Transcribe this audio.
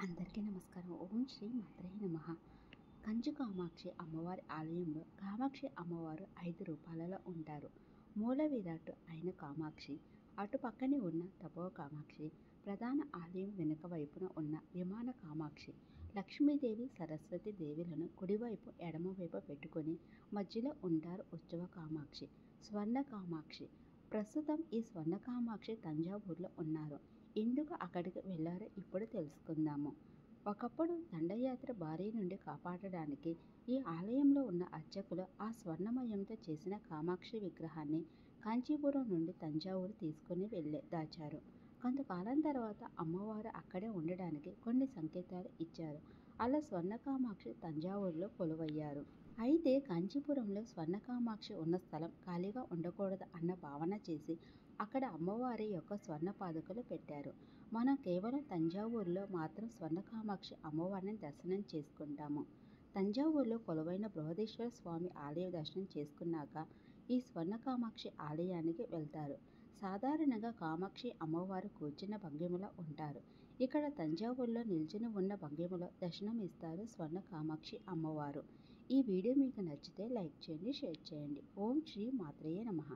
అందరికీ నమస్కారం. ఓం శ్రీ మాత్రే నమః. కంచు కామాక్షి అమ్మవారి ఆలయంలో కామాక్షి అమ్మవారు 5 రూపాలలో ఉంటారు. మూల విరాట్ అయిన కామాక్షి, అటు పక్కనే ఉన్న తపో కామాక్షి, ప్రధాన ఆలయం వెనుక వైపున ఉన్న విమాన కామాక్షి, లక్ష్మీదేవి సరస్వతి దేవులను కుడివైపు ఎడమవైపు పెట్టుకొని మధ్యలో ఉంటారు ఉత్సవ కామాక్షి, స్వర్ణ కామాక్షి. ప్రస్తుతం ఈ స్వర్ణ కామాక్షి తంజావూరులో ఉన్నారు. ఎందుకు అక్కడికి వెళ్ళారో ఇప్పుడు తెలుసుకుందాము. ఒకప్పుడు దండయాత్ర బారి నుండి కాపాడడానికి ఈ ఆలయంలో ఉన్న అర్చకులు ఆ స్వర్ణమయంతో చేసిన కామాక్షి విగ్రహాన్ని కాంచీపురం నుండి తంజావూరు తీసుకుని దాచారు. కొంతకాలం తర్వాత అమ్మవారు అక్కడే ఉండడానికి కొన్ని సంకేతాలు ఇచ్చారు. అలా స్వర్ణ కామాక్షి తంజావూరులో కొలువయ్యారు. అయితే కాంచీపురంలో స్వర్ణ కామాక్షి ఉన్న స్థలం ఖాళీగా ఉండకూడదు అన్న భావన చేసి అక్కడ అమ్మవారి యొక్క స్వర్ణ పాదుకలు పెట్టారు. మనం కేవలం తంజావూరులో మాత్రం స్వర్ణ కామాక్షి అమ్మవారిని దర్శనం చేసుకుంటాము. తంజావూరులో కొలువైన బృహదీశ్వర స్వామి ఆలయ దర్శనం చేసుకున్నాక ఈ స్వర్ణ కామాక్షి ఆలయానికి వెళ్తారు. సాధారణంగా కామాక్షి అమ్మవారు కూర్చున్న భంగిమలో ఉంటారు. ఇక్కడ తంజావూరులో నిల్చుని ఉన్న భంగిమలో దర్శనం ఇస్తారు స్వర్ణ కామాక్షి అమ్మవారు. ఈ వీడియో మీకు నచ్చితే లైక్ చేయండి, షేర్ చేయండి. ఓం శ్రీ మాత్రేయ నమః.